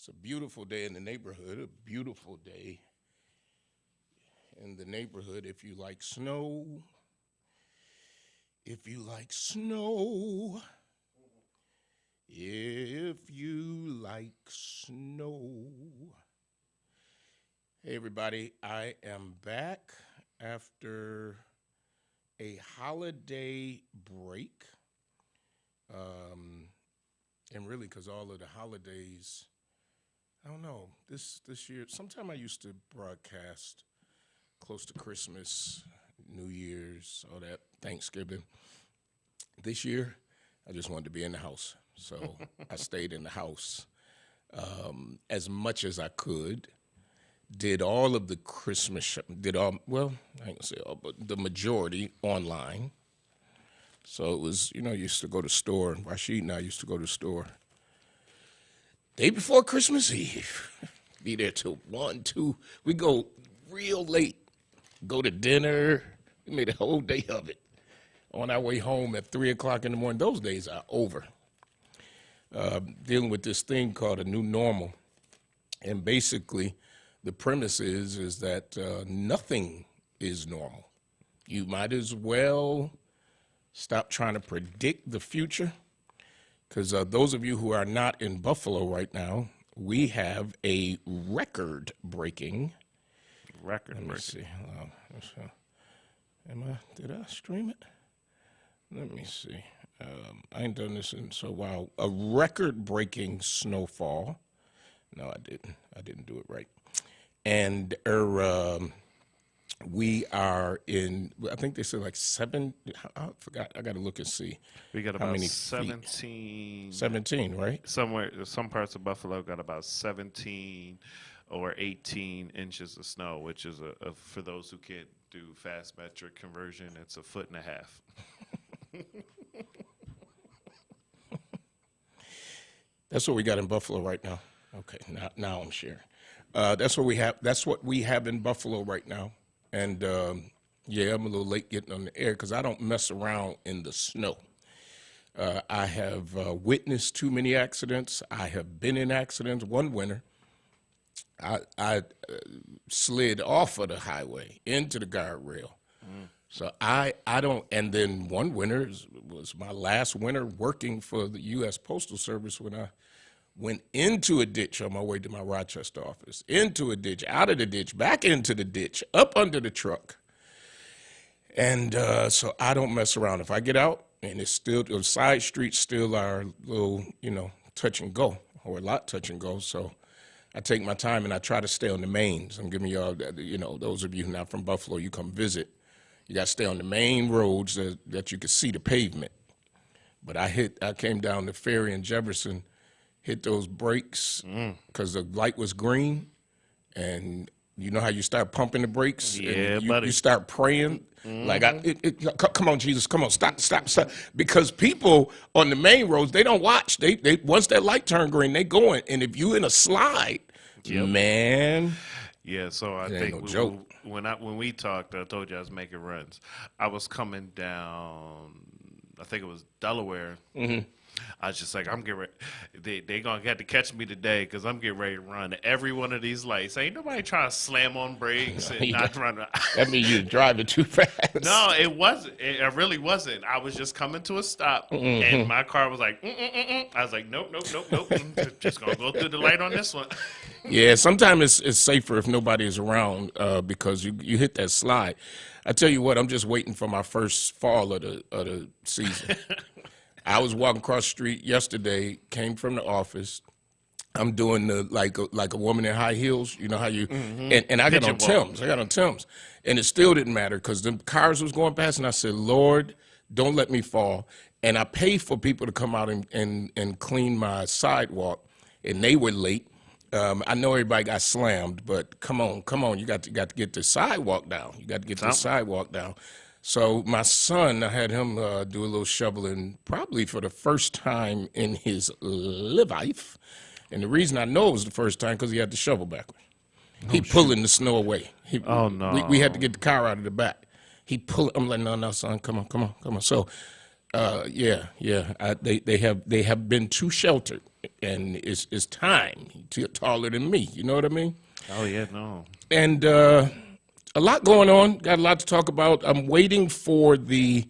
It's a beautiful day in the neighborhood, a beautiful day in the neighborhood. If you like snow, if you like snow, if you like snow. Hey, everybody, I am back after a holiday break. And really, because all of the holidays, I don't know, this year, sometime I used to broadcast close to Christmas, New Year's, all that, Thanksgiving. This year, I just wanted to be in the house. So I stayed in the house as much as I could. Did all of the Christmas, I ain't gonna say all, but the majority online. So it was, used to go to the store. Rashid and I used to go to the store day before Christmas Eve. Be there till 1, 2. We go real late. Go to dinner. We made a whole day of it. On our way home at 3 o'clock in the morning. Those days are over. Dealing with this thing called a new normal. And basically, the premise is that nothing is normal. You might as well stop trying to predict the future, because those of you who are not in Buffalo right now, we have a record-breaking. Let me see. Did I stream it? Let me see. I ain't done this in so while. A record-breaking snowfall. No, I didn't. I didn't do it right. And we are in, I think they said like 7, I forgot, I got to look and see. We got how about many 17. feet. 17, right? Some parts of Buffalo got about 17 or 18 inches of snow, which is, for those who can't do fast metric conversion, it's 1.5 feet. That's what we got in Buffalo right now. Okay, now I'm sharing. That's what we have. That's what we have in Buffalo right now. And yeah, I'm a little late getting on the air because I don't mess around in the snow. I have witnessed too many accidents. I have been in accidents. One winter, I slid off of the highway into the guardrail. So I don't. And then one winter was my last winter working for the U.S. Postal Service when I went into a ditch on my way to my Rochester office, into a ditch, out of the ditch, back into the ditch, up under the truck. And so I don't mess around. If I get out and it's still, the side streets still are a little, touch and go, or a lot touch and go. So I take my time and I try to stay on the mains. I'm giving y'all, those of you who are not from Buffalo, you come visit. You got to stay on the main roads that you can see the pavement. But I came down the ferry in Jefferson, hit those brakes because the light was green, and you know how you start pumping the brakes? Yeah, and buddy. You start praying. Like, come on, Jesus, come on, stop. Because people on the main roads, they don't watch. They once that light turn green, they going. And if you in a slide, man. Yeah, so I It ain't think no joke. when we talked, I told you I was making runs. I was coming down, I think it was Delaware. I was just like, I'm getting ready. They gonna have to catch me today because I'm getting ready to run every one of these lights. Ain't nobody trying to slam on brakes and not run. That means you're driving too fast. No, it wasn't. It really wasn't. I was just coming to a stop, and my car was like, I was like, nope. Just gonna go through the light on this one. Yeah, sometimes it's safer if nobody is around because you hit that slide. I tell you what, I'm just waiting for my first fall of the season. I was walking across the street yesterday, came from the office. I'm doing the like a woman in high heels. You know how you and I got on Timbs. And it still didn't matter because the cars was going past, and I said, Lord, don't let me fall. And I paid for people to come out and clean my sidewalk, and they were late. I know everybody got slammed, but come on, you got to get the sidewalk down. You got to get the sidewalk down. So my son, I had him do a little shoveling probably for the first time in his life. And the reason I know it was the first time because he had the shovel backwards. He pulling the snow away. Oh, no. We had to get the car out of the back. He pull. I'm like, no, son, come on. So Yeah. They have been too sheltered, and it's time. Taller than me, you know what I mean? Oh yeah, no. And a lot going on. Got a lot to talk about. I'm waiting for the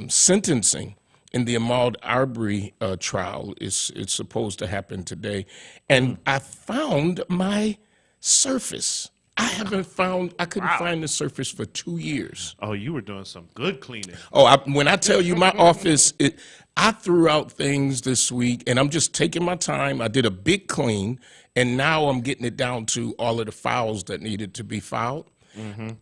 sentencing in the Ahmaud Arbery trial. It's supposed to happen today, and I found my surface. I couldn't find the surface for 2 years. Oh, you were doing some good cleaning. Oh, when I tell you my office, I threw out things this week, and I'm just taking my time. I did a big clean, and now I'm getting it down to all of the files that needed to be filed.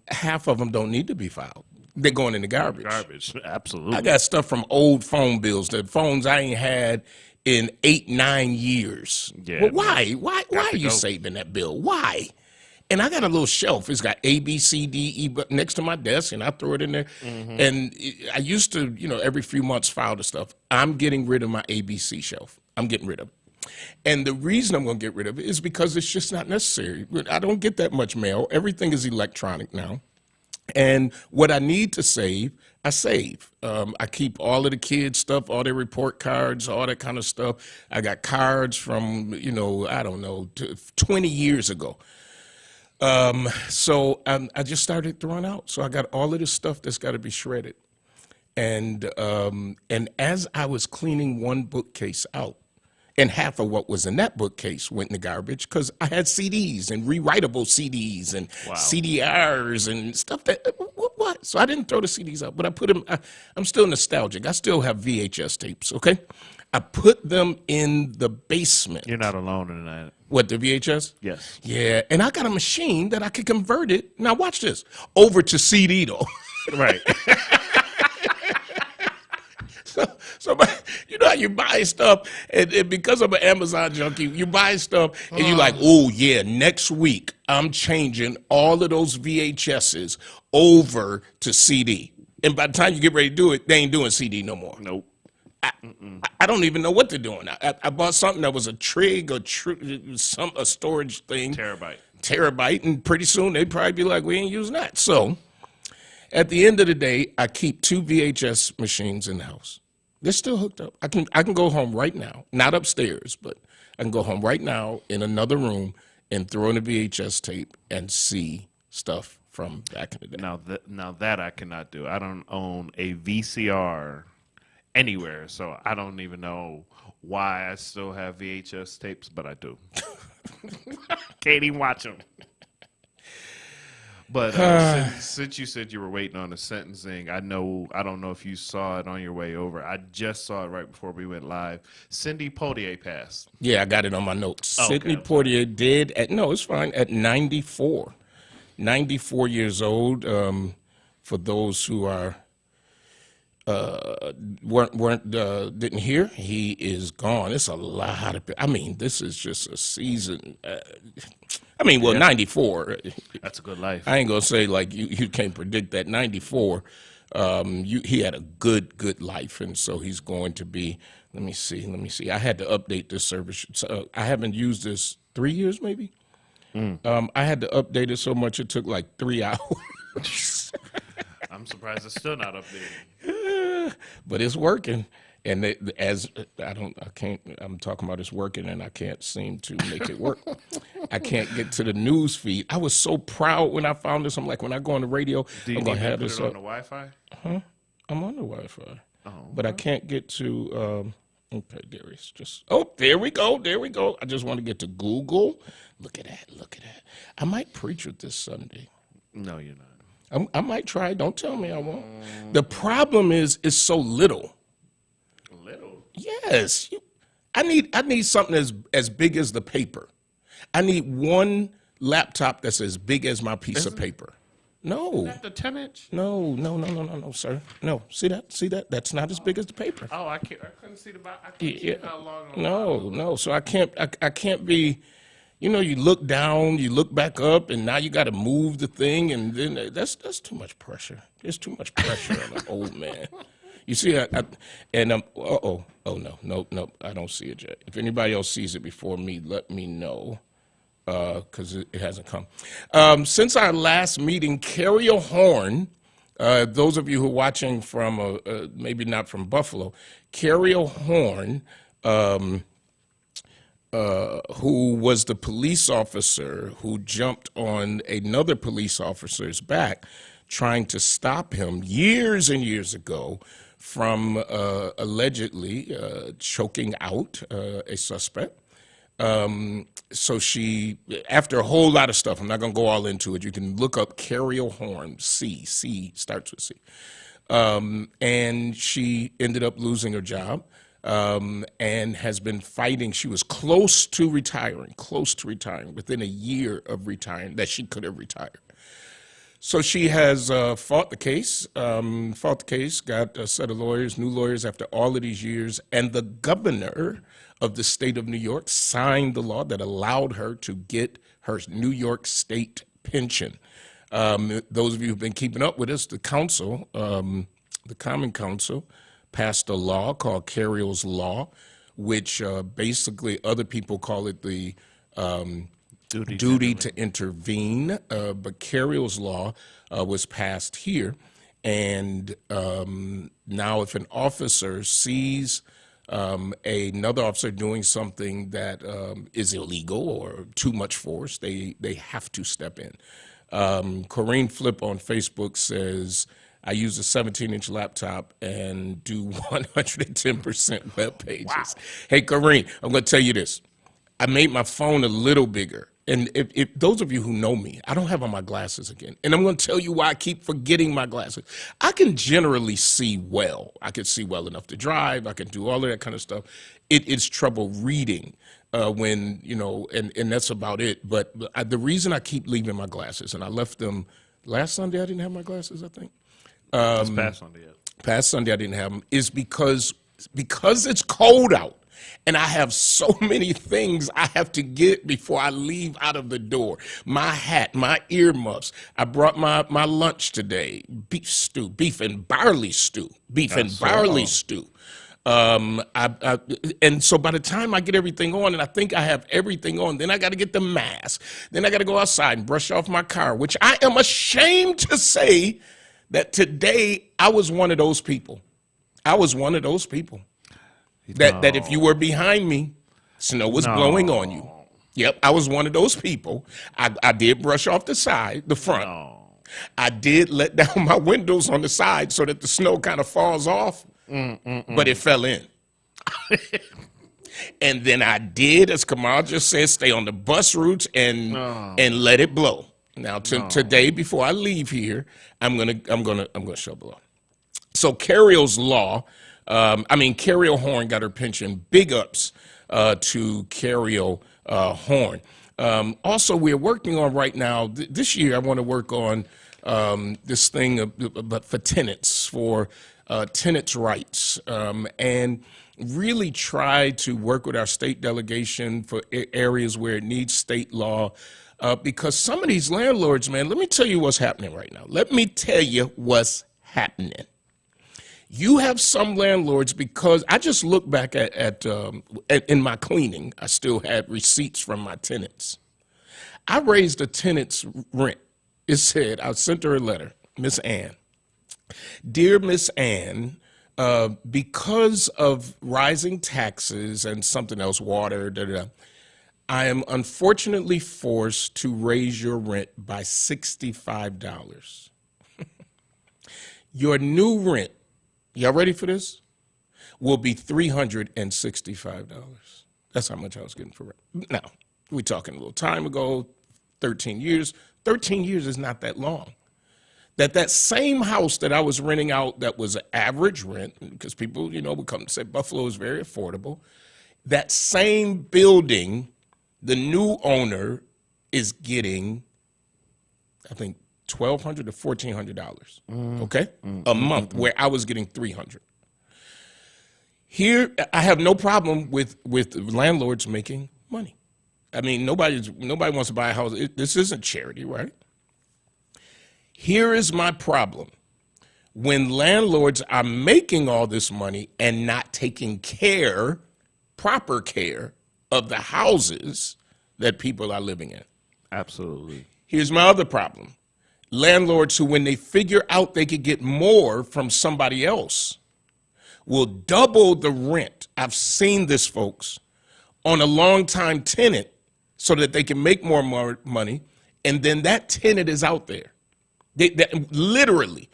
Half of them don't need to be filed. They're going in the garbage. Garbage, absolutely. I got stuff from old phone bills, the phones I ain't had in 8-9 years. Yeah, Well, why? Why are to you go. saving that bill? Why? And I got a little shelf. It's got A, B, C, D, E but next to my desk, and I throw it in there. And I used to, every few months file the stuff. I'm getting rid of my ABC shelf. I'm getting rid of it. And the reason I'm going to get rid of it is because it's just not necessary. I don't get that much mail. Everything is electronic now. And what I need to save, I save. I keep all of the kids' stuff, all their report cards, all that kind of stuff. I got cards from, I don't know, 20 years ago. So I just started throwing out. So I got all of this stuff that's got to be shredded. And as I was cleaning one bookcase out, and half of what was in that bookcase went in the garbage because I had CDs and rewritable CDs and CDRs and stuff that, what? So I didn't throw the CDs out, but I put them, I'm still nostalgic. I still have VHS tapes, okay? I put them in the basement. You're not alone in that. What, the VHS? Yes. Yeah, and I got a machine that I could convert it, now watch this, over to CD though. Right. So how you buy stuff, and because I'm an Amazon junkie, you buy stuff, and you're like, oh, yeah, next week, I'm changing all of those VHSs over to CD. And by the time you get ready to do it, they ain't doing CD no more. Nope. I don't even know what they're doing. I bought something that was a trig or a storage thing. Terabyte, and pretty soon they'd probably be like, we ain't using that. So at the end of the day, I keep 2 VHS machines in the house. They're still hooked up. I can go home right now, not upstairs, but I can go home right now in another room and throw in a VHS tape and see stuff from back in the day. Now that I cannot do. I don't own a VCR anywhere, so I don't even know why I still have VHS tapes, but I do. Can't even watch them. But since you said you were waiting on the sentencing, I don't know if you saw it on your way over. I just saw it right before we went live. Cindy Poitier passed. Yeah, I got it on my notes. Oh, Sidney okay. Poitier did it's fine, at 94. 94 years old. For those who are didn't hear, he is gone. It's a lot of. I mean, this is just a season. 94. That's a good life. I ain't gonna say like you can't predict that. 94. He had a good life, and so he's going to be. Let me see. I had to update this service. I haven't used this 3 years, maybe. I had to update it so much it took like 3 hours. I'm surprised it's still not updated. But it's working, and I'm talking about it's working, and I can't seem to make it work. I can't get to the news feed. I was so proud when I found this. I'm like, when I go on the radio, Do you I'm need gonna to have put this it on up. the Wi-Fi? I'm on the Wi-Fi, Oh, but I can't get to. Okay, Darius, there we go. I just want to get to Google. Look at that. I might preach with this Sunday. no, you're not. I might try. Don't tell me I won't. The problem is it's so little. Little. Yes, I need something as big as the paper. I need one laptop that's as big as my piece of paper. No, Is that the 10-inch? no, sir. No, see that? That's not as big as the paper. Oh, I couldn't see how long. No. So I can't be. You look down, you look back up, and now you got to move the thing, and then that's too much pressure. There's too much pressure on an old man. You see, oh no, I don't see it yet. If anybody else sees it before me, let me know, because it hasn't come. Since our last meeting, Carrier Horn Those of you who are watching from maybe not from Buffalo, Cariel Horn, who was the police officer who jumped on another police officer's back, trying to stop him years and years ago from allegedly choking out a suspect. So she, after a whole lot of stuff, I'm not going to go all into it. You can look up Cariel Horn, C starts with C. And she ended up losing her job and has been fighting. She was close to retiring, within a year of retiring, that she could have retired. So she has fought the case, got a set of lawyers, new lawyers after all of these years, and the governor of the state of New York signed the law that allowed her to get her New York State pension. Those of you who've been keeping up with us, the council, the Common Council, passed a law called Cariel's Law, which basically other people call it the duty to intervene. But Cariel's Law was passed here, and now if an officer sees another officer doing something that is illegal or too much force, they have to step in. Corrine Flip on Facebook says, I use a 17-inch laptop and do 110% web pages. Wow. Hey, Corrine, I'm going to tell you this. I made my phone a little bigger. And if those of you who know me, I don't have on my glasses again. And I'm going to tell you why I keep forgetting my glasses. I can generally see well. I can see well enough to drive. I can do all of that kind of stuff. It's trouble reading when, and that's about it. But the reason I keep leaving my glasses, and I left them last Sunday, I didn't have my glasses, I think. This past Sunday, yeah. Past Sunday, I didn't have them, is because it's cold out. And I have so many things I have to get before I leave out of the door. My hat, my earmuffs. I brought my lunch today, beef and barley stew. And so by the time I get everything on, and I think I have everything on, then I got to get the mask. Then I got to go outside and brush off my car, which I am ashamed to say that today I was one of those people. That if you were behind me, snow was blowing on you. Yep, I was one of those people. I did brush off the front. No. I did let down my windows on the side so that the snow kind of falls off, but it fell in. And then I did, as Kamal just said, stay on the bus routes and let it blow. Now today, before I leave here, I'm gonna shovel off. So Cariel's Law. Cariel Horn got her pension. Big ups to Cariel Horn. Also, we're working on right now, this year I want to work on this thing for tenants, for tenants' rights, and really try to work with our state delegation for areas where it needs state law. Because some of these landlords, man, let me tell you what's happening right now. You have some landlords, because I just look back at in my cleaning, I still had receipts from my tenants. I raised a tenant's rent. It said, I sent her a letter, Miss Ann. Dear Miss Ann, because of rising taxes and something else, water, I am unfortunately forced to raise your rent by $65. Your new rent, y'all ready for this? Will be $365. That's how much I was getting for rent. Now, we're talking a little time ago, 13 years. 13 years is not that long. That same house that I was renting out that was an average rent, because people, would come and say Buffalo is very affordable. That same building, the new owner is getting, I think, $1,200 to $1,400, okay, a month, where I was getting $300. Here, I have no problem with landlords making money. I mean, nobody wants to buy a house. This isn't charity, right? Here is my problem. When landlords are making all this money and not taking proper care of the houses that people are living in. Absolutely. Here's my other problem. landlords who, when they figure out they could get more from somebody else, will double the rent. I've seen this, folks, on a long-time tenant so that they can make more money, and then that tenant is out there. They literally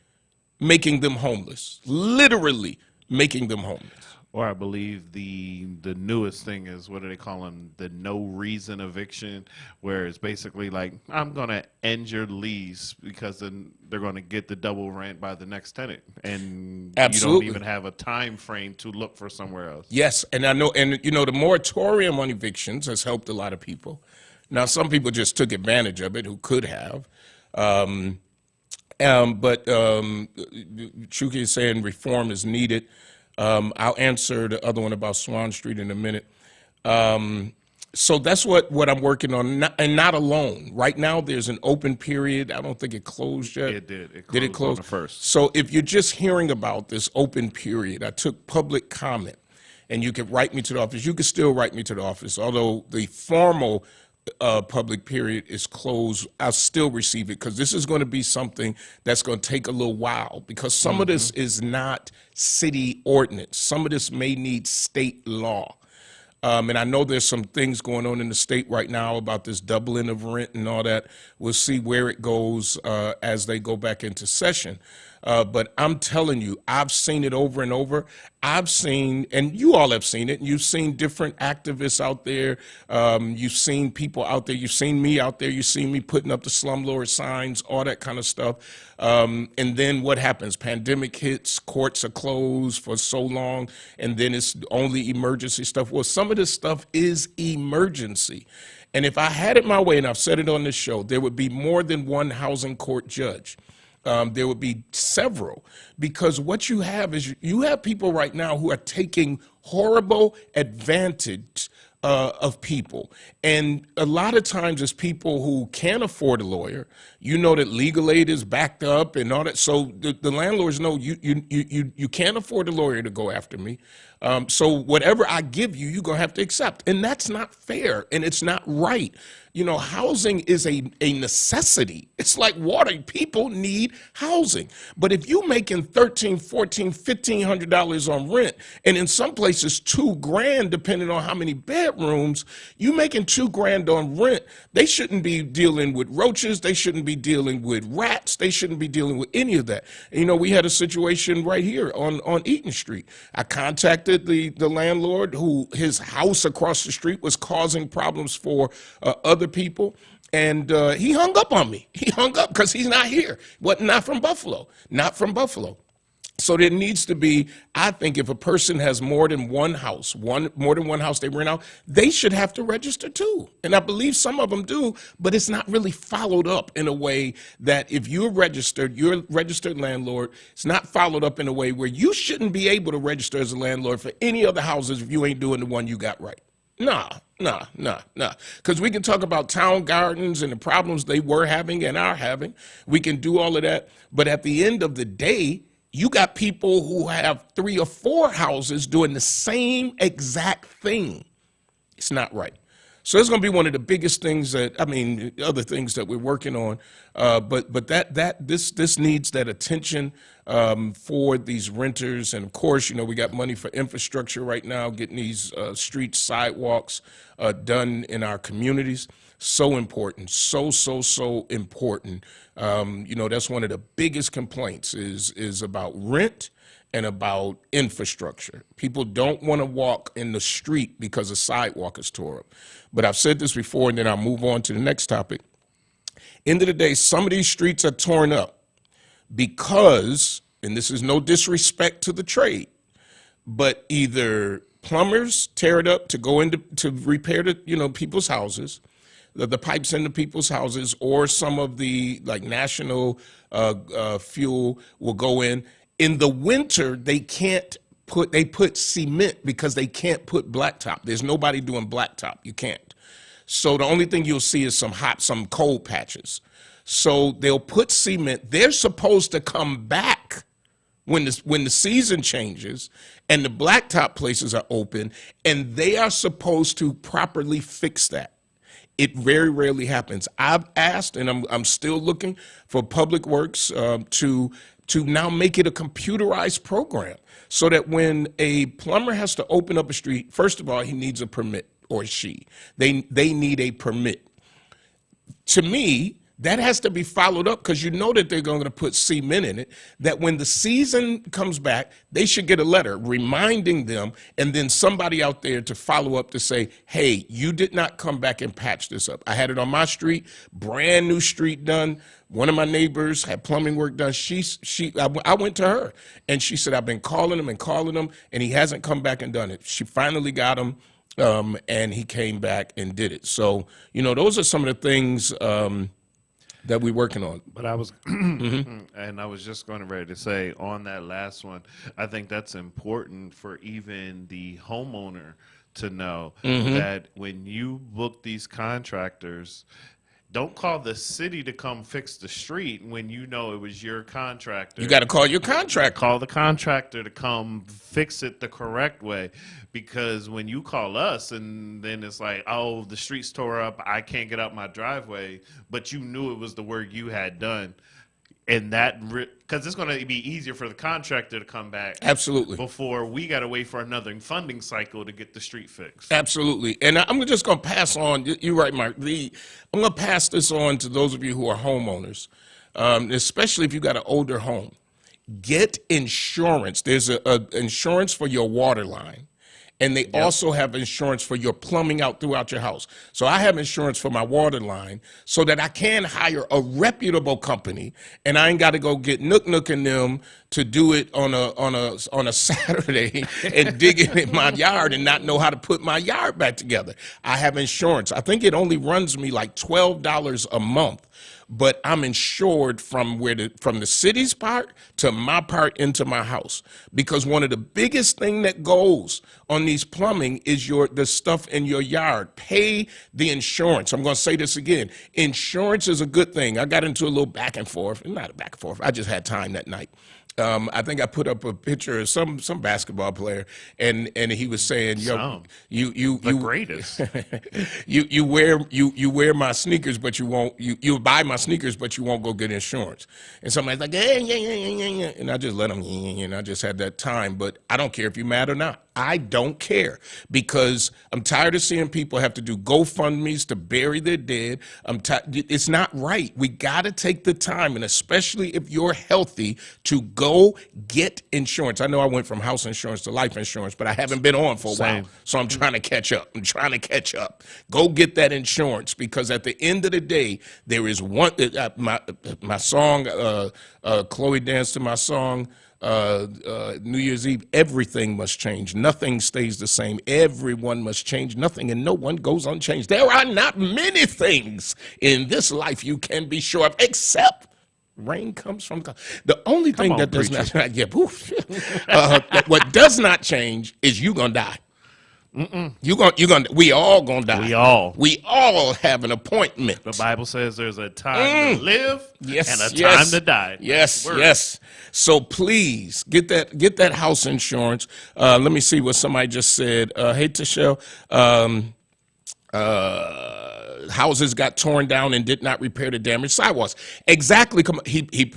making them homeless. Literally making them homeless. Or I believe the newest thing is, what do they call them? The no reason eviction, where it's basically like, I'm going to end your lease because then they're going to get the double rent by the next tenant. And Absolutely. you don't even have a time frame to look for somewhere else. Yes, and I know, and you know, the moratorium on evictions has helped a lot of people. Now, some people just took advantage of it who could have. But Chuki is saying reform is needed. I'll answer the other one about Swan Street in a minute. So that's what I'm working on, and not alone. Right now, there's an open period. I don't think it closed yet. It did. It Did it close? on the 1st. So if you're just hearing about this open period, I took public comment, and you could write me to the office. You could still write me to the office, although the formal public period is closed. I'll still receive it because this is going to be something that's going to take a little while, because some of this is not city ordinance. Some of this may need state law. And I know there's some things going on in the state right now about this doubling of rent and all that. We'll see where it goes as they go back into session. But I'm telling you, I've seen it over and over. I've seen, and you all have seen it, and you've seen different activists out there. You've seen people out there. You've seen me out there. You've seen me putting up the slumlord signs, all that kind of stuff. And then what happens? Pandemic hits, courts are closed for so long, and then it's only emergency stuff. Well, some of this stuff is emergency. And if I had it my way, and I've said it on this show, there would be more than one housing court judge. There would be several, because what you have is you have people right now who are taking horrible advantage of people. And a lot of times it's people who can't afford a lawyer. You know that legal aid is backed up and all that. So the landlords know you can't afford a lawyer to go after me. So whatever I give you, you're going to have to accept. And that's not fair, and it's not right. You know, housing is a necessity. It's like water. People need housing. But if you're making $1,300, $1,400, $1,500 on rent, and in some places $2,000, depending on how many bedrooms, you making $2,000 on rent, they shouldn't be dealing with roaches. They shouldn't be dealing with rats. They shouldn't be dealing with any of that. And, you know, we had a situation right here on Eaton Street. I contacted the landlord, who his house across the street was causing problems for other people, and he hung up on me. He hung up because he's not here. Not from Buffalo. So there needs to be, I think, if a person has more than one house they rent out, they should have to register too. And I believe some of them do, but it's not really followed up in a way that if you're a registered landlord, it's not followed up in a way where you shouldn't be able to register as a landlord for any other houses if you ain't doing the one you got right. Nah. Because we can talk about town gardens and the problems they were having and are having. We can do all of that. But at the end of the day, you got people who have 3 or 4 houses doing the same exact thing. It's not right. So it's going to be one of the biggest things other things that we're working on. But this needs that attention for these renters. And of course, you know, we got money for infrastructure right now, getting these street sidewalks done in our communities. So important, so important. You know, that's one of the biggest complaints is about rent and about infrastructure. People don't want to walk in the street because a sidewalk is tore up. But I've said this before, and then I'll move on to the next topic. End of the day, some of these streets are torn up because, and this is no disrespect to the trade, but either plumbers tear it up to go into to repair people's houses, the pipes into people's houses, or some of the national fuel will go in. In the winter, they put cement because they can't put blacktop. There's nobody doing blacktop. You can't. So the only thing you'll see is some cold patches. So they'll put cement. They're supposed to come back when the season changes and the blacktop places are open, and they are supposed to properly fix that. It very rarely happens. I've asked, and I'm still looking for Public Works to now make it a computerized program so that when a plumber has to open up a street, first of all, he needs a permit, or she. They need a permit. To me, that has to be followed up, because you know that they're going to put cement in it, that when the season comes back, they should get a letter reminding them, and then somebody out there to follow up to say, hey, you did not come back and patch this up. I had it on my street, brand new street done. One of my neighbors had plumbing work done. I went to her, and she said, I've been calling him, and he hasn't come back and done it. She finally got him, and he came back and did it. So, those are some of the things that we're working on. But I was, and I was just going ready to say on that last one, I think that's important for even the homeowner to know that when you book these contractors, don't call the city to come fix the street when you know it was your contractor. You got to call your contractor. Call the contractor to come fix it the correct way, because when you call us and then it's like, oh, the street's tore up, I can't get out my driveway, but you knew it was the work you had done. And that, because it's going to be easier for the contractor to come back. Absolutely. Before we got to wait for another funding cycle to get the street fixed. Absolutely. And I'm just going to pass on, you're right, Mark, I'm going to pass this on to those of you who are homeowners, especially if you got an older home. Get insurance. There's a insurance for your water line. And they also have insurance for your plumbing out throughout your house. So I have insurance for my water line so that I can hire a reputable company, and I ain't got to go get Nook and them to do it on a Saturday and dig it in my yard and not know how to put my yard back together. I have insurance. I think it only runs me like $12 a month. But I'm insured from the city's part to my part into my house, because one of the biggest thing that goes on these plumbing is the stuff in your yard. Pay the insurance. I'm going to say this again. Insurance is a good thing. I got into a little back and forth. Not a back and forth. I just had time that night. I think I put up a picture of some basketball player, and he was saying, "Yo, you the greatest. you wear my sneakers, but you buy my sneakers, but you won't go get insurance." And somebody's like, yeah, and I just let them, and I just had that time. But I don't care if you're mad or not. I don't care, because I'm tired of seeing people have to do GoFundMes to bury their dead. It's not right. We got to take the time, and especially if you're healthy, to go get insurance. I know I went from house insurance to life insurance, but I haven't been on for a while, so I'm trying to catch up. Go get that insurance, because at the end of the day, there is one. My song, Chloe danced to my song. New Year's Eve, everything must change. Nothing stays the same. Everyone must change. Nothing and no one goes unchanged. There are not many things in this life you can be sure of, except rain comes from God. The only thing that does not, what does not change is you gonna die. We all gonna die. We all have an appointment. The Bible says there's a time to live and a yes, time to die. Yes. So please get that house insurance. Let me see what somebody just said. Hey, Tashelle, houses got torn down and did not repair the damaged sidewalks. Exactly.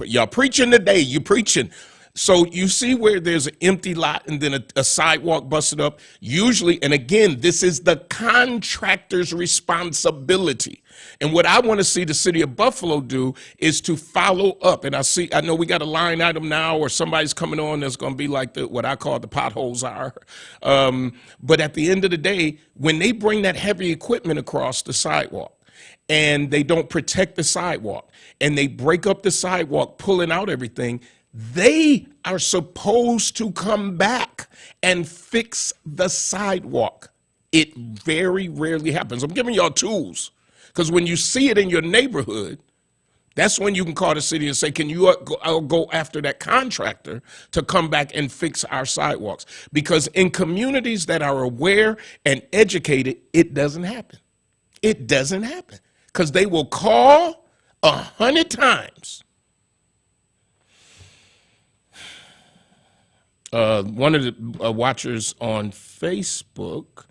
Y'all preaching today. You preaching. So you see where there's an empty lot and then a sidewalk busted up, usually, and again, this is the contractor's responsibility. And what I want to see the city of Buffalo do is to follow up. And I know we got a line item now, or somebody's coming on that's going to be like what I call the potholes are. But at the end of the day, when they bring that heavy equipment across the sidewalk, and they don't protect the sidewalk, and they break up the sidewalk, pulling out everything, they are supposed to come back and fix the sidewalk. It very rarely happens. I'm giving y'all tools, because when you see it in your neighborhood, that's when you can call the city and say, can you go after that contractor to come back and fix our sidewalks? Because in communities that are aware and educated, it doesn't happen. It doesn't happen, because they will call 100 times. One of the watchers on Facebook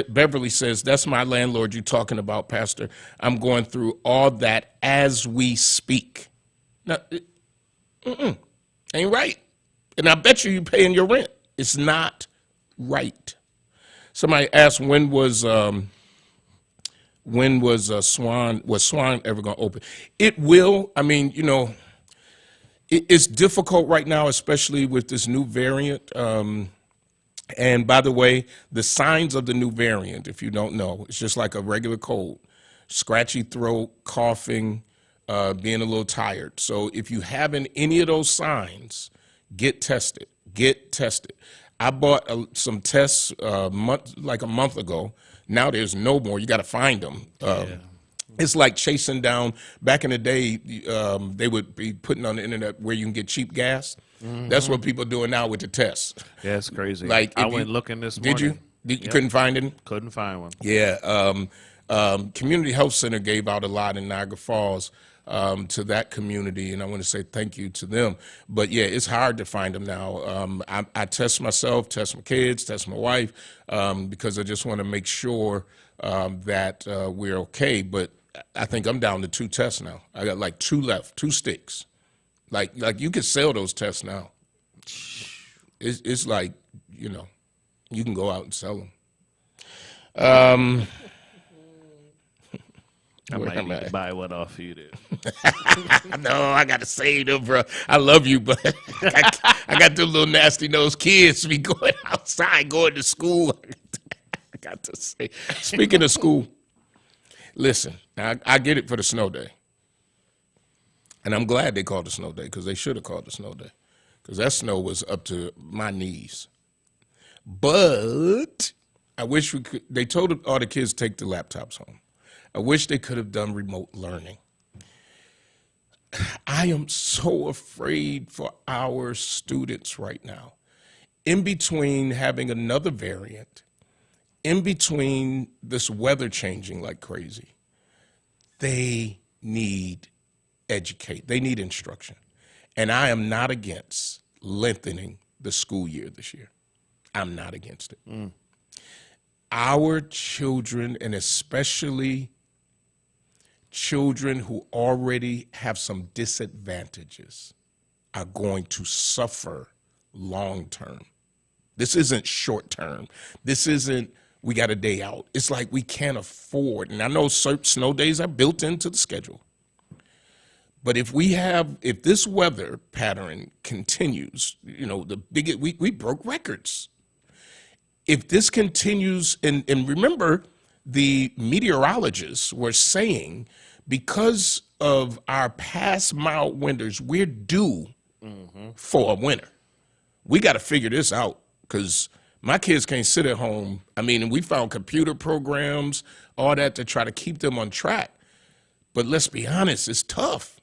Beverly says, that's my landlord you're talking about, Pastor. I'm going through all that as we speak. Now, ain't right. And I bet you paying your rent. It's not right. Somebody asked when was Swan ever going to open? It will. I mean, it's difficult right now, especially with this new variant. And by the way, the signs of the new variant, if you don't know, it's just like a regular cold: scratchy throat, coughing, being a little tired. So if you haven't any of those signs, get tested. Get tested. I bought some tests like a month ago. Now there's no more. You got to find them. It's like chasing down. Back in the day, they would be putting on the internet where you can get cheap gas. That's what people are doing now with the tests. Yeah, it's crazy. Like I went looking this morning. Did you? You couldn't find it? Couldn't find one. Yeah. Community Health Center gave out a lot in Niagara Falls to that community, and I want to say thank you to them. But yeah, it's hard to find them now. I test myself, test my kids, test my wife, because I just want to make sure that we're okay. But I think I'm down to 2 tests now. I got like 2 left, 2 sticks. Like you could sell those tests now. It's like, you can go out and sell them. I might need to buy one off you then. No, I got to save them, bro. I love you, but I got them little nasty nosed kids be going outside, going to school. I got to say, speaking of school, listen, I get it for the snow day. And I'm glad they called it snow day, because they should have called it snow day, because that snow was up to my knees. But I wish we could. They told all the kids to take the laptops home. I wish they could have done remote learning. I am so afraid for our students right now. In between having another variant, in between this weather changing like crazy, they need educate. They need instruction. And I am not against lengthening the school year this year. I'm not against it. Our children, and especially children who already have some disadvantages, are going to suffer long term. This isn't short term. This isn't we got a day out. It's like we can't afford. And I know snow days are built into the schedule. But if this weather pattern continues, we broke records. If this continues, and remember, the meteorologists were saying because of our past mild winters, we're due for a winter. We got to figure this out, because my kids can't sit at home. I mean, we found computer programs, all that, to try to keep them on track. But let's be honest, it's tough.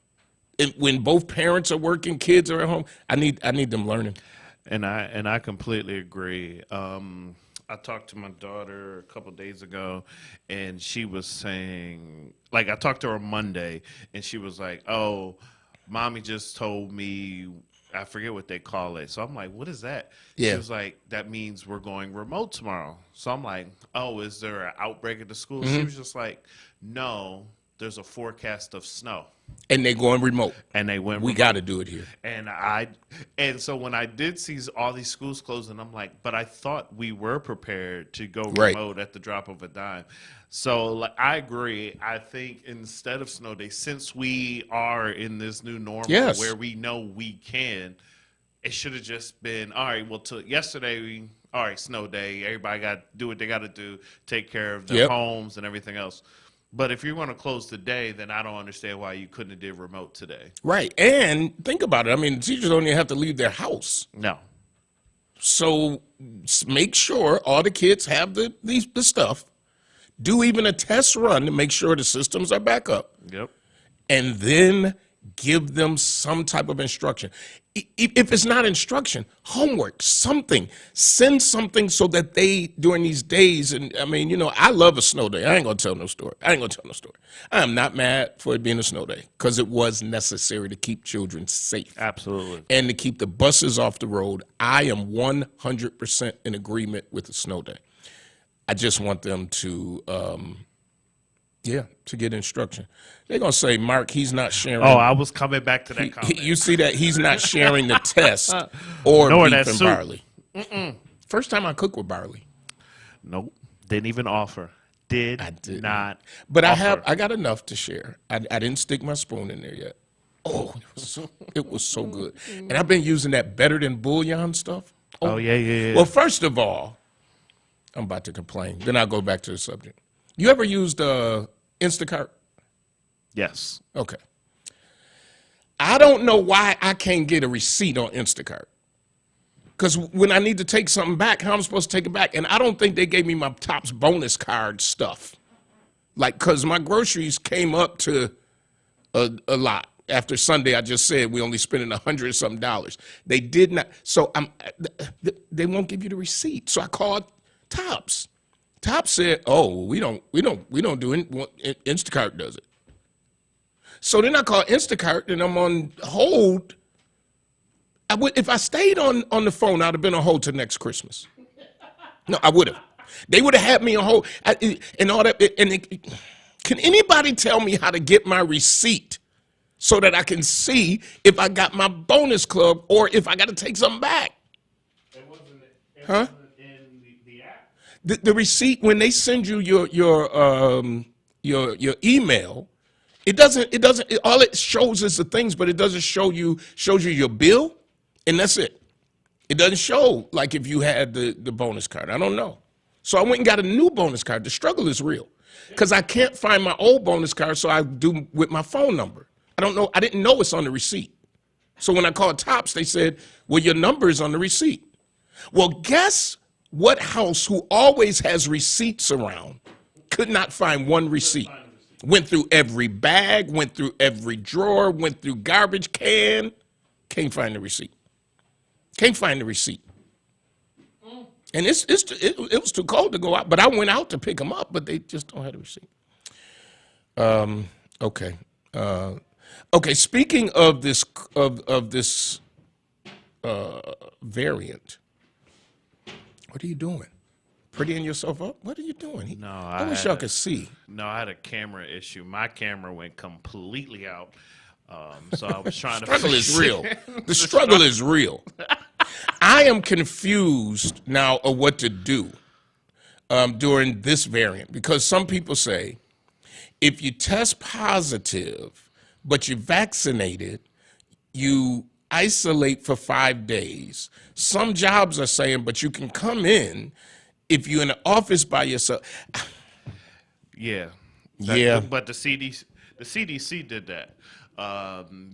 And when both parents are working, kids are at home, I need them learning. And I completely agree. I talked to my daughter a couple of days ago, and she was saying, like, I talked to her Monday, and she was like, "Oh, mommy just told me," I forget what they call it. So I'm like, "What is that?" Yeah. She was like, "That means we're going remote tomorrow." So I'm like, "Oh, is there an outbreak at the school?" She was just like, "No, there's a forecast of snow." And they're going remote. And they went We remote. got to do it here. And so when I did see all these schools closing, I'm like, but I thought we were prepared to go Right. remote at the drop of a dime. So like, I agree. I think instead of snow day, since we are in this new normal Yes. where we know we can, it should have just been, all right, well, till yesterday, all right, snow day. Everybody got to do what they got to do, take care of their Yep. homes and everything else. But if you're going to close today, then I don't understand why you couldn't have did remote today. Right. And think about it. I mean, teachers don't even have to leave their house. No. So make sure all the kids have the stuff. Do even a test run to make sure the systems are back up. Yep. And then give them some type of instruction. If it's not instruction, homework, something. Send something so that they, during these days, and I mean, I love a snow day. I ain't going to tell no story. I am not mad for it being a snow day, because it was necessary to keep children safe. Absolutely. And to keep the buses off the road. I am 100% in agreement with the snow day. I just want them to, to get instruction. They're going to say, Mark, he's not sharing. Oh, I was coming back to that comment. You see that? He's not sharing the test or Nor beef that and soup. barley. First time I cooked with barley. Nope. Didn't even offer. Did not But offer. I got enough to share. I didn't stick my spoon in there yet. Oh, it was so good. And I've been using that better than bouillon stuff. Oh, yeah. Well, first of all, I'm about to complain. Then I'll go back to the subject. You ever used Instacart? Yes. Okay. I don't know why I can't get a receipt on Instacart. Because when I need to take something back, how am I supposed to take it back? And I don't think they gave me my Topps bonus card stuff. Like, because my groceries came up to a lot. After Sunday, I just said we only spending $100-something. They did not. So they won't give you the receipt. So I called Topps. Topps said, "Oh, we don't do it. Instacart does it." So then I called Instacart, and I'm on hold. If I stayed on the phone, I'd have been on hold till next Christmas. No, I would have. They would have had me on hold and all that. Can anybody tell me how to get my receipt so that I can see if I got my bonus club or if I got to take something back? It wasn't in the app. The receipt, when they send you your email, it doesn't. All it shows is the things, but it doesn't shows you your bill. And that's it. It doesn't show like if you had the bonus card. I don't know. So I went and got a new bonus card. The struggle is real because I can't find my old bonus card, so I do with my phone number. I don't know. I didn't know it's on the receipt. So when I called Topps, they said, well, your number is on the receipt. Well, guess what house who always has receipts around could not find one receipt? Went through every bag, went through every drawer, went through garbage can. Can't find the receipt. Can't find the receipt. And it was too cold to go out, but I went out to pick them up, but they just don't have the receipt. Okay. Okay, speaking of this variant, what are you doing? Prettying yourself up? What are you doing? No, I wish y'all could see. No, I had a camera issue. My camera went completely out. So I was trying to. Struggle is real. The struggle is real. I am confused now of what to do during this variant because some people say if you test positive but you're vaccinated, you isolate for 5 days. Some jobs are saying, but you can come in if you're in the office by yourself. Yeah. Yeah. But the CDC did that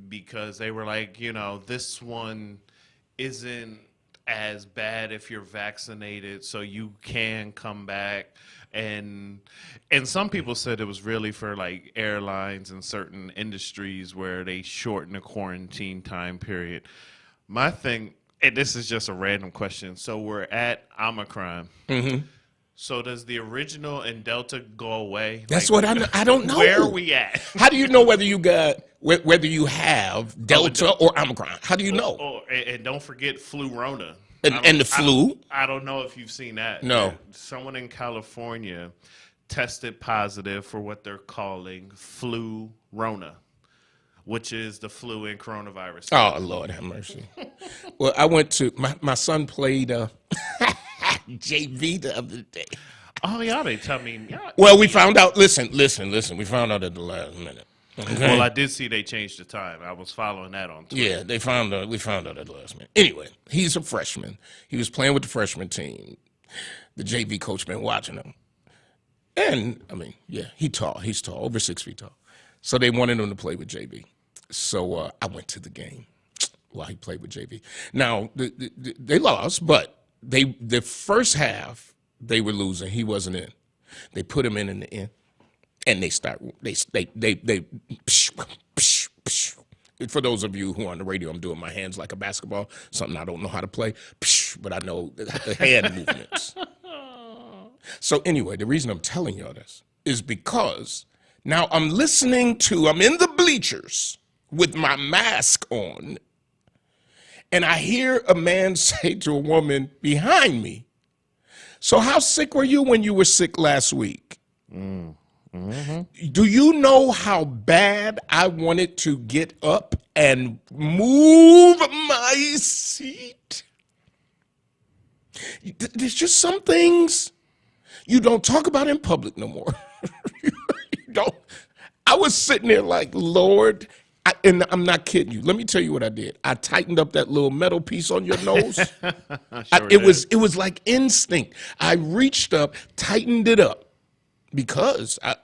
because they were like, this one isn't as bad if you're vaccinated, so you can come back. And some people said it was really for like airlines and certain industries where they shorten the quarantine time period. My thing, and this is just a random question. So we're at Omicron. Mm-hmm. So does the original and Delta go away? That's what I don't know. Where are we at? How do you know whether you have Delta or Omicron? How do you know? And don't forget flu-rona. And the flu? I don't know if you've seen that. No. Someone in California tested positive for what they're calling flu-rona, which is the flu and coronavirus. Oh, Lord have mercy. Well, I went to, my son played JV the other day. Oh, y'all didn't tell me. Well, we found out, listen. We found out at the last minute. Okay? Well, I did see they changed the time. I was following that on Twitter. Yeah, we found out at the last minute. Anyway, he's a freshman. He was playing with the freshman team. The JV coach been watching him. And, he's tall, over 6 feet tall. So they wanted him to play with JV. So I went to the game while he played with JV. Now, they lost, but the first half, they were losing. He wasn't in. They put him in the end. And they for those of you who are on the radio, I'm doing my hands like a basketball, something I don't know how to play, but I know the hand movements. So anyway, the reason I'm telling y'all this is because now I'm in the bleachers with my mask on, and I hear a man say to a woman behind me, So how sick were you when you were sick last week? Do you know how bad I wanted to get up and move my seat? There's just some things you don't talk about in public no more. You don't. I was sitting there like, Lord, and I'm not kidding you. Let me tell you what I did. I tightened up that little metal piece on your nose. It was like instinct. I reached up, tightened it up because I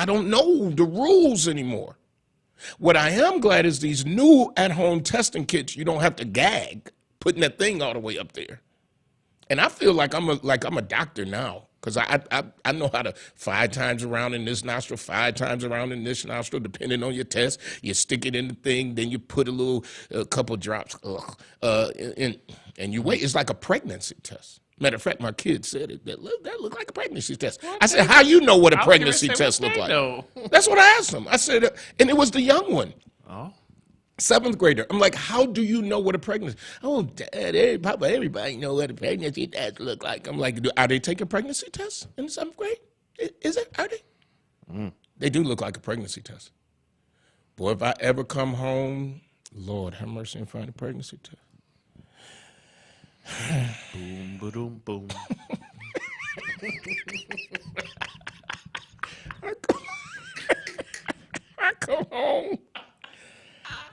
don't know the rules anymore. What I am glad is these new at-home testing kits. You don't have to gag putting that thing all the way up there. And I feel like I'm a doctor now because I know how to 5 times around in this nostril, 5 times around in this nostril, depending on your test. You stick it in the thing, then you put a couple drops, and you wait. It's like a pregnancy test. Matter of fact, my kid said it. That looked like a pregnancy test. I said, how you know what a pregnancy test looked like? That's what I asked him. I said, and it was the young one. Oh. 7th grader. I'm like, how do you know what a pregnancy? Oh, Dad, Papa, everybody know what a pregnancy test look like. I'm like, are they taking pregnancy tests in the 7th grade? Is it? Are they? They do look like a pregnancy test. Boy, if I ever come home, Lord have mercy and find a pregnancy test. Boom, ba-doom, boom. I come home.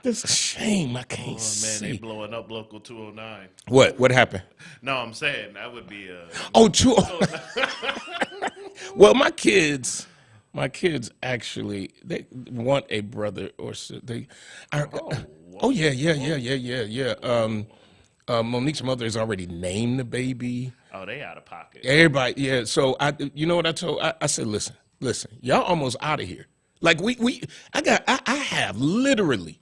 It's a shame I can't see. Man, they blowing up Local 209. What happened? No, I'm saying that would be a... Oh, 209. Well, my kids actually, they want a brother or sister. They are, yeah. Monique's mother has already named the baby. Oh, they out of pocket. Everybody, yeah. So you know what I told? I said, listen, y'all almost out of here. Like I have literally,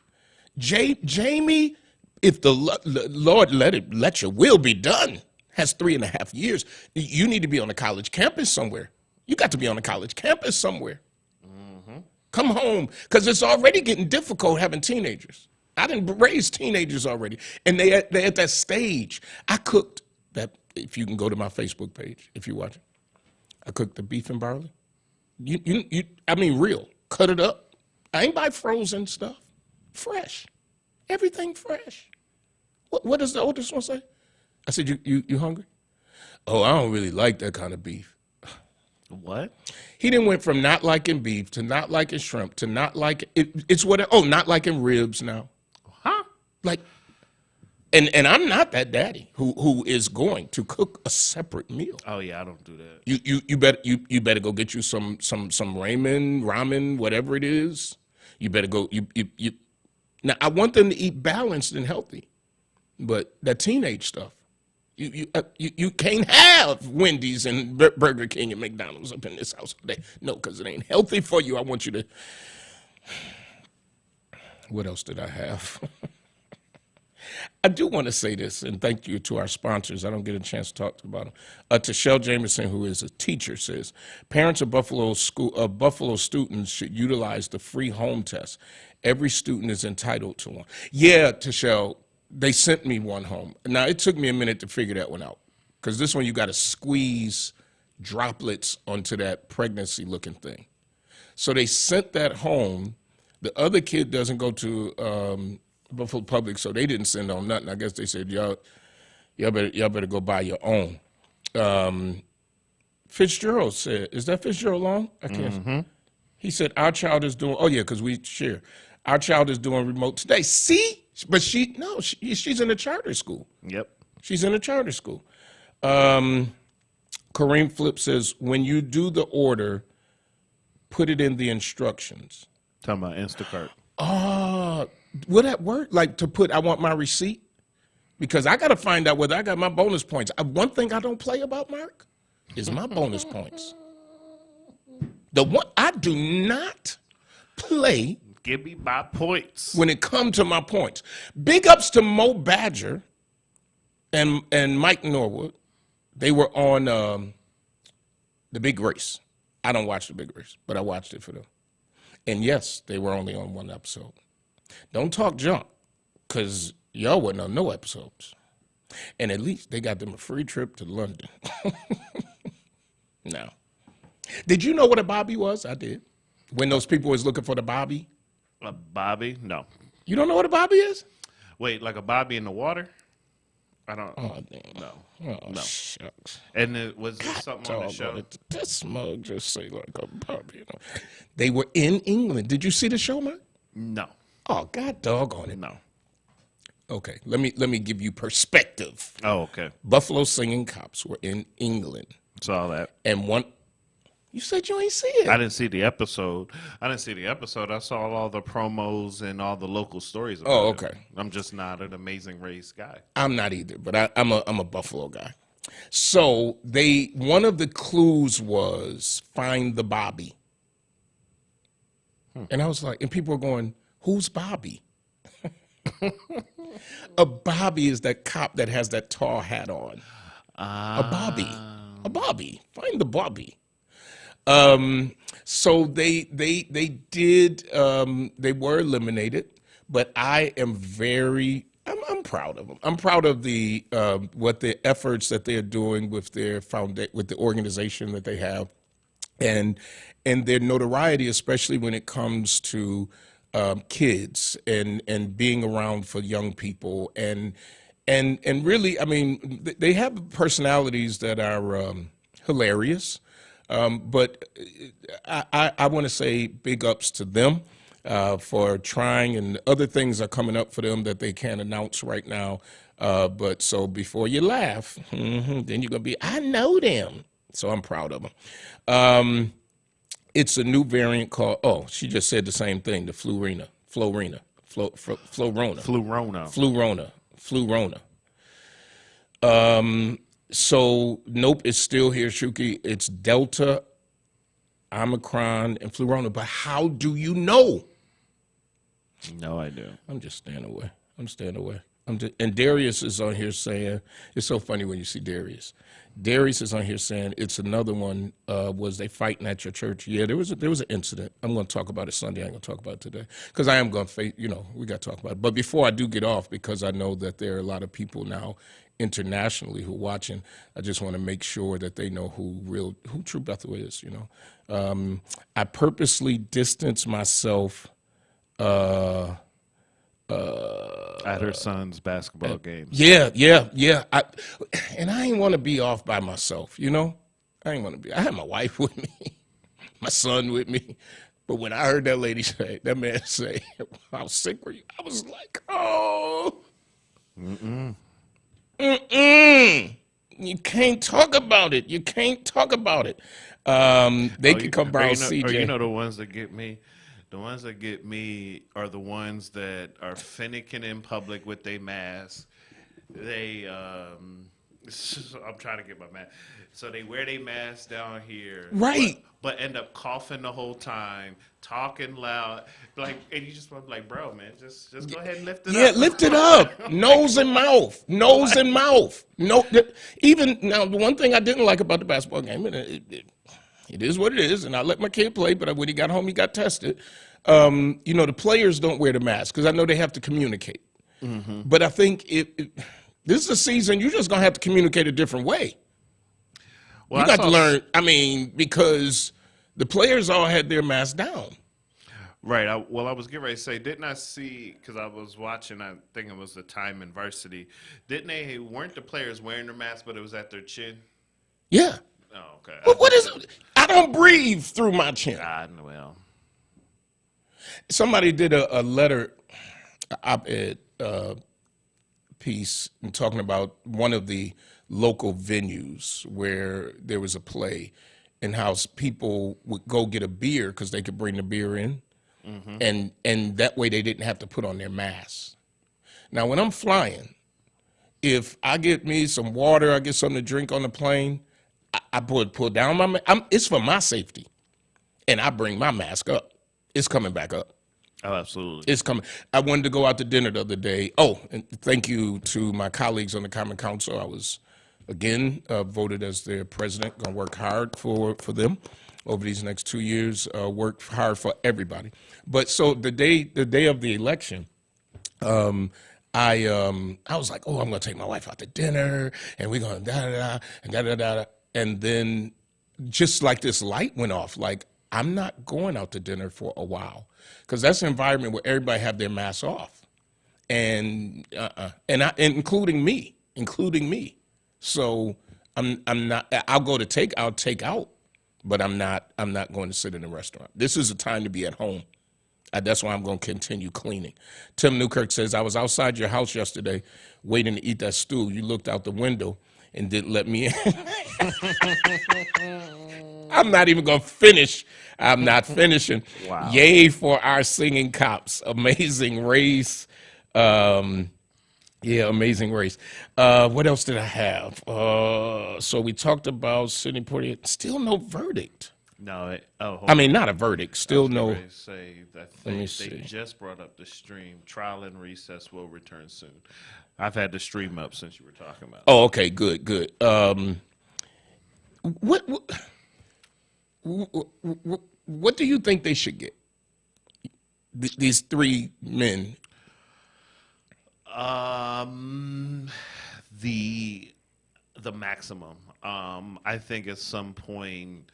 Jamie, if the Lord let your will be done, has 3.5 years. You need to be on a college campus somewhere. You got to be on a college campus somewhere. Come home, because it's already getting difficult having teenagers. I didn't raise teenagers already, and they're at that stage. I cooked that. If you can go to my Facebook page, if you watch it, I cooked the beef and barley. I mean, real. Cut it up. I ain't buy frozen stuff. Fresh, everything fresh. What does the oldest one say? I said, you hungry? Oh, I don't really like that kind of beef. What? He then went from not liking beef to not liking shrimp to not liking not liking ribs now. Huh? Like, and I'm not that daddy who is going to cook a separate meal. Oh yeah, I don't do that. You better go get you some ramen, whatever it is. You better go. You. Now I want them to eat balanced and healthy, but that teenage stuff. You can't have Wendy's and Burger King and McDonald's up in this house today. No, because it ain't healthy for you. I want you to. What else did I have? I do want to say this, and thank you to our sponsors. I don't get a chance to talk about them. Tashelle Jameson, who is a teacher, says parents of Buffalo students should utilize the free home test. Every student is entitled to one. Yeah, Tashelle. They sent me one home. Now, it took me a minute to figure that one out because this one you got to squeeze droplets onto that pregnancy-looking thing. So they sent that home. The other kid doesn't go to Buffalo Public, so they didn't send on nothing. I guess they said, y'all better go buy your own. Fitzgerald said, is that Fitzgerald Long? I can't. Mm-hmm. He said, our child is doing, because we share. Our child is doing remote today. See? But she's in a charter school. Yep. She's in a charter school. Kareem Flip says, when you do the order, put it in the instructions. Talking about Instacart. Will that work? Like to put, I want my receipt? Because I got to find out whether I got my bonus points. One thing I don't play about, Mark, is my bonus points. The one I do not play. Give me my points. When it comes to my points. Big ups to Mo Badger and Mike Norwood. They were on The Big Race. I don't watch The Big Race, but I watched it for them. And yes, they were only on one episode. Don't talk junk, because y'all wasn't on no episodes. And at least they got them a free trip to London. Now, did you know what a bobby was? I did. When those people was looking for the bobby. A bobby? No. You don't know what a bobby is? Wait, like a bobby in the water? I don't. Oh, damn. No. Oh, No. shucks. And was there something on the show? Doggone it. This mug just say like a bobby. They were in England. Did you see the show, man? No. Oh, God doggone it. No. Okay, let me give you perspective. Oh, okay. Buffalo Singing Cops were in England. Saw that. And one, you said you ain't see it. I didn't see the episode. I saw all the promos and all the local stories about Oh, it. okay. I'm just not an Amazing Race guy. I'm not either, but I'm a Buffalo guy. So one of the clues was find the Bobby. And I was like, and people were going, who's Bobby? A Bobby is that cop that has that tall hat on. A Bobby. A Bobby. Find the Bobby. So they did, they were eliminated, but I am I'm proud of them. I'm proud of the what the efforts that they're doing with their with the organization that they have, and their notoriety, especially when it comes to kids and being around for young people, and really, I mean, they have personalities that are hilarious. But I want to say big ups to them for trying, and other things are coming up for them that they can't announce right now. But so before you laugh, then you're going to be, I know them. So I'm proud of them. It's a new variant called, oh, she just said the same thing, the Flurona. So nope, it's still here, Shuki. It's Delta, Omicron, and Flurona. But how do you know? No idea. I'm just staying away. And Darius is on here saying, it's so funny when you see Darius. Darius is on here saying it's another one. Was they fighting at your church? Yeah, there was an incident. I'm going to talk about it Sunday. I ain't going to talk about it today because I am going to face. We got to talk about it. But before I do get off, because I know that there are a lot of people now internationally who are watching, I just want to make sure that they know who True Bethel is. I purposely distance myself. At her son's basketball games. Yeah. And I ain't want to be off by myself, I ain't want to be. I had my wife with me, my son with me. But when I heard that man say, how sick were you? I was like, oh. You can't talk about it. They can come borrow CJ. The ones that get me? The ones that get me are the ones that are finicking in public with their mask. I'm trying to get my mask. So they wear their mask down here. Right. But end up coughing the whole time, talking loud. And you just want to be like, bro, man, just go ahead and lift it up. Yeah, lift it up. Nose and mouth. No, even now, the one thing I didn't like about the basketball game, it is what it is, and I let my kid play, but when he got home, he got tested. The players don't wear the mask because I know they have to communicate. Mm-hmm. But I think this is a season you're just going to have to communicate a different way. Well, you got to learn, because the players all had their masks down. Right. I was getting ready to say, didn't I see, because I was watching, I think it was the Time in Varsity, weren't the players wearing their masks, but it was at their chin? Yeah. Oh, okay. What is it? I don't breathe through my chin. Well. Somebody did a letter, op-ed piece, and talking about one of the local venues where there was a play and how people would go get a beer because they could bring the beer in, and that way they didn't have to put on their masks. Now, when I'm flying, if I get me some water, I get something to drink on the plane, I pull down my mask. It's for my safety, and I bring my mask up. It's coming back up. Oh, absolutely. It's coming. I wanted to go out to dinner the other day. Oh, and thank you to my colleagues on the Common Council. I was, again, voted as their president. Going to work hard for them over these next 2 years. Work hard for everybody. But so the day of the election, I was like, oh, I'm gonna take my wife out to dinner, and we're gonna da da da and da da da, and then just like this light went off, like I'm not going out to dinner for a while, because that's an environment where everybody have their masks off, and including me. So I'm not. I'll take out, but I'm not going to sit in a restaurant. This is a time to be at home. That's why I'm going to continue cleaning. Tim Newkirk says, I was outside your house yesterday waiting to eat that stew. You looked out the window and didn't let me in. I'm not even going to finish. I'm not finishing. Wow. Yay for our singing cops. Amazing Race. Yeah, Amazing Race. What else did I have? So we talked about Sidney Poitier. Still no verdict. No, hold I mean, not a verdict. Still on. no. Say that Let me they see. just brought up the stream. Trial and Recess will return soon. I've had the stream up since you were talking about it. Oh, okay, good. What do you think they should get? These three men. The maximum. I think at some point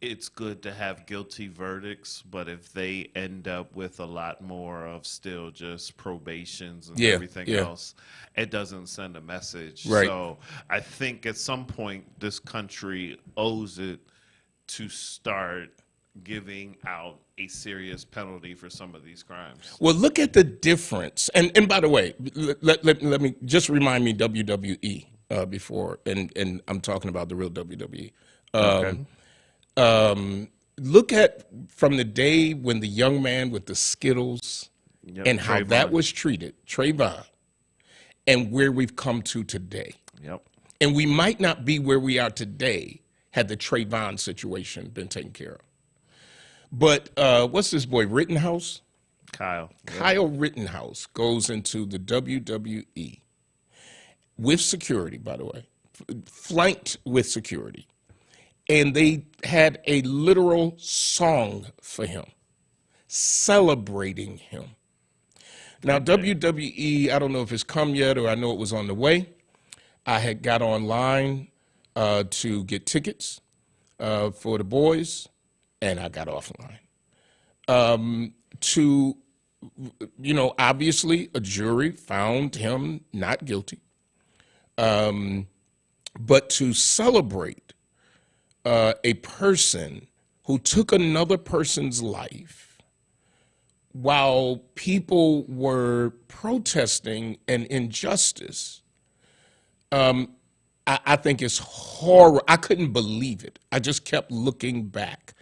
it's good to have guilty verdicts, but if they end up with a lot more of still just probations and everything else, it doesn't send a message. Right. So I think at some point this country owes it to start giving out a serious penalty for some of these crimes. Well, look at the difference. And by the way, let me just remind me WWE before, and I'm talking about the real WWE. Okay. Look at from the day when the young man with the Skittles and how that was treated, Trayvon, and where we've come to today. Yep. And we might not be where we are today had the Trayvon situation been taken care of. But what's this boy, Rittenhouse? Kyle. Kyle Rittenhouse goes into the WWE with security, by the way, flanked with security. And they had a literal song for him, celebrating him. Now, WWE, I don't know if it's come yet or I know it was on the way. I had got online to get tickets for the boys, and I got offline. Obviously a jury found him not guilty. But to celebrate a person who took another person's life while people were protesting an injustice, I think it's horror. I couldn't believe it. I just kept looking back,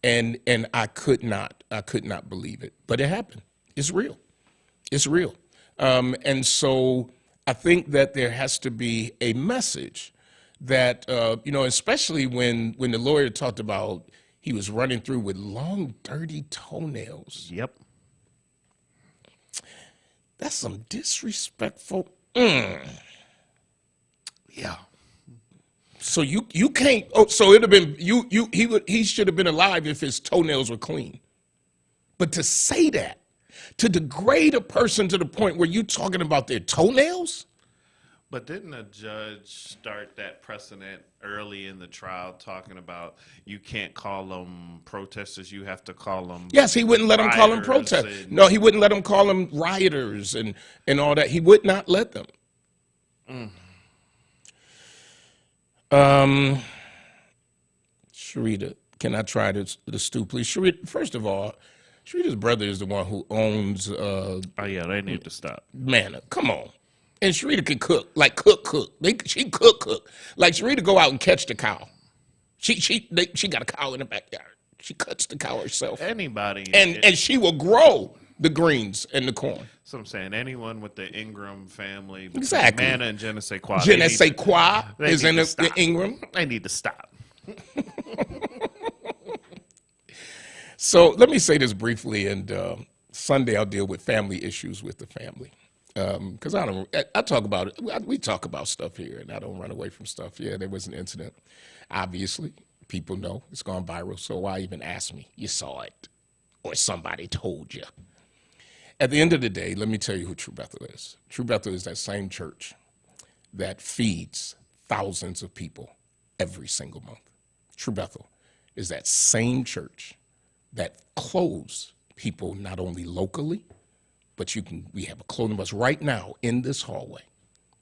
and I could not believe it. But it happened. It's real. It's real. And so I think that there has to be a message that, especially when the lawyer talked about he was running through with long, dirty toenails. Yep. That's some disrespectful. Yeah. So you can't. Oh, so it'd have been he should have been alive if his toenails were clean. But to say that, to degrade a person to the point where you're talking about their toenails. But didn't a judge start that precedent early in the trial talking about you can't call them protesters, you have to call them Yes, he wouldn't let them call them rioters protesters. No, he wouldn't let them call them rioters and all that. He would not let them. Sharita, can I try the stew, please? Sharita, first of all, Sharita's brother is the one who owns Oh yeah, they need to stop. Manna. Come on. And Sharita can cook, like cook. She cook. Like Sharita go out and catch the cow. She got a cow in the backyard. She cuts the cow herself. Anybody. And she will grow the greens and the corn. So I'm saying anyone with the Ingram family, Exactly. Manna and Je ne sais quoi. Je ne sais quoi they is need in to the stop. Ingram. They need to stop. So let me say this briefly, and Sunday I'll deal with family issues with the family. Because I talk about it. We talk about stuff here, and I don't run away from stuff. Yeah, there was an incident. Obviously, people know it's gone viral, so why even ask me? You saw it, or somebody told you. At the end of the day, let me tell you who True Bethel is. True Bethel is that same church that feeds thousands of people every single month. True Bethel is that same church that clothes people not only locally, but we have a clothing bus right now in this hallway,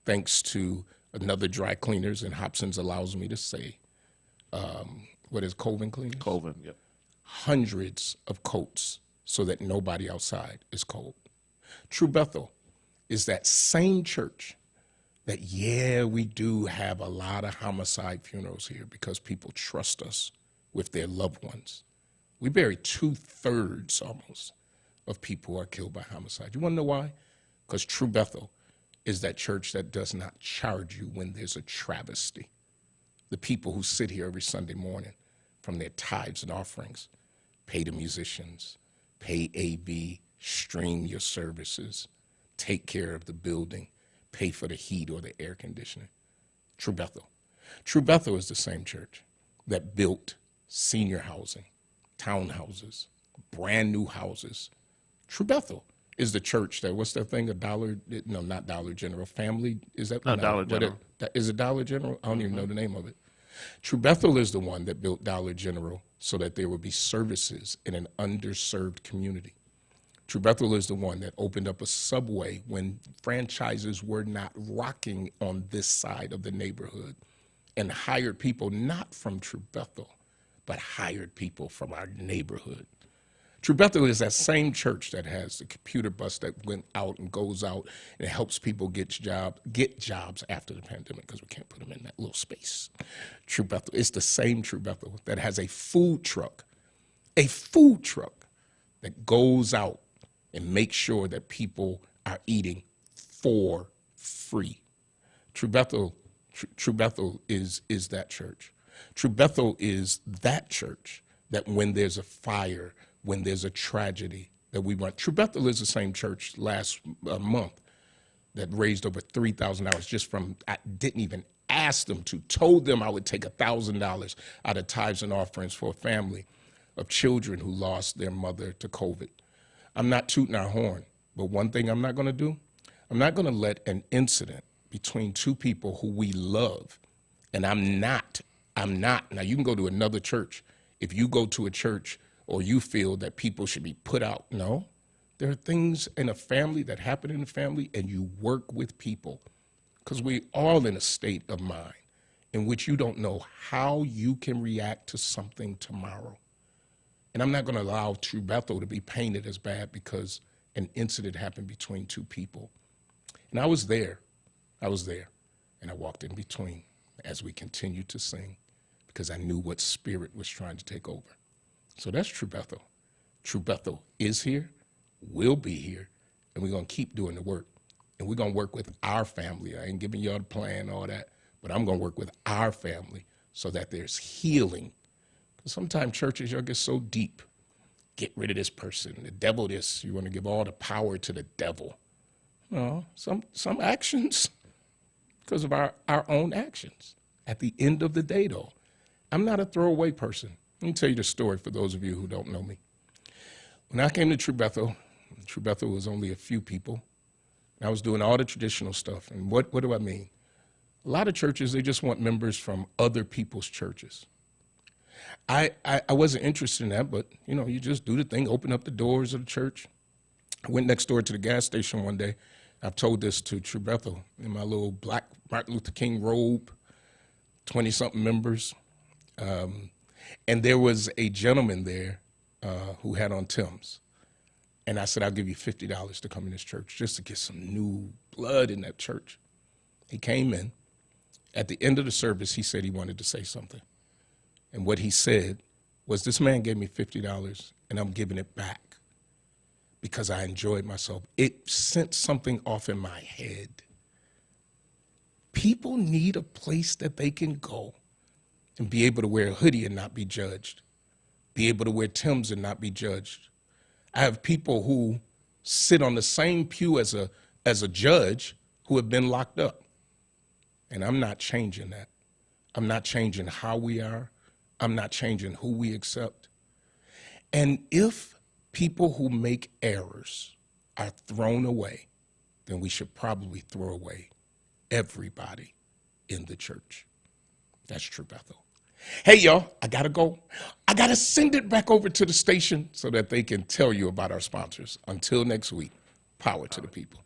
thanks to another dry cleaners, and Hobson's allows me to say, what is Colvin Cleaners? Colvin, yep. Hundreds of coats so that nobody outside is cold. True Bethel is that same church that, yeah, we do have a lot of homicide funerals here because people trust us with their loved ones. We bury 2/3 almost of people who are killed by homicide. You want to know why? Because True Bethel is that church that does not charge you when there's a travesty. The people who sit here every Sunday morning from their tithes and offerings, pay the musicians, pay AV, stream your services, take care of the building, pay for the heat or the air conditioning. True Bethel. True Bethel is the same church that built senior housing, townhouses, brand new houses. True Bethel is the church that, what's that thing, not Dollar General, Family, is that? No, Dollar General. Is it Dollar General? I don't even know the name of it. True Bethel is the one that built Dollar General so that there would be services in an underserved community. True Bethel is the one that opened up a Subway when franchises were not rocking on this side of the neighborhood, and hired people not from True Bethel, but hired people from our neighborhood. True Bethel is that same church that has the computer bus that went out and goes out and helps people get jobs after the pandemic, because we can't put them in that little space. True Bethel, it's the same True Bethel that has a food truck that goes out and makes sure that people are eating for free. True Bethel is that church. True Bethel is that church that when there's a fire, when there's a tragedy, that we run. True Bethel is the same church last month that raised over $3,000 just from, I didn't even ask them to, told them I would take $1,000 out of tithes and offerings for a family of children who lost their mother to COVID. I'm not tooting our horn, but one thing I'm not going to do, I'm not going to let an incident between two people who we love, and I'm not. Now, you can go to another church. If you go to a church or you feel that people should be put out, no. There are things in a family that happen in a family, and you work with people, because we're all in a state of mind in which you don't know how you can react to something tomorrow. And I'm not going to allow True Bethel to be painted as bad because an incident happened between two people. And I was there, and I walked in between as we continued to sing, because I knew what spirit was trying to take over. So that's True Bethel. True Bethel is here, will be here, and we're going to keep doing the work. And we're going to work with our family. I ain't giving y'all the plan, all that, but I'm going to work with our family so that there's healing. Because sometimes churches, y'all get so deep. Get rid of this person, the devil this. You want to give all the power to the devil. No, some actions, because of our own actions. At the end of the day, though, I'm not a throwaway person. Let me tell you the story for those of you who don't know me. When I came to True Bethel was only a few people. And I was doing all the traditional stuff. And what do I mean? A lot of churches, they just want members from other people's churches. I wasn't interested in that, but, you just do the thing, open up the doors of the church. I went next door to the gas station one day. I've told this to True Bethel in my little black Martin Luther King robe, 20-something members. And there was a gentleman there who had on Tim's. And I said, I'll give you $50 to come in this church just to get some new blood in that church. He came in. At the end of the service, he said he wanted to say something. And what he said was, this man gave me $50 and I'm giving it back because I enjoyed myself. It sent something off in my head. People need a place that they can go and be able to wear a hoodie and not be judged, be able to wear Timbs and not be judged. I have people who sit on the same pew as a judge who have been locked up. And I'm not changing that. I'm not changing how we are. I'm not changing who we accept. And if people who make errors are thrown away, then we should probably throw away everybody in the church. That's true, Bethel. Hey, y'all, I got to go. I got to send it back over to the station so that they can tell you about our sponsors. Until next week, power to the people.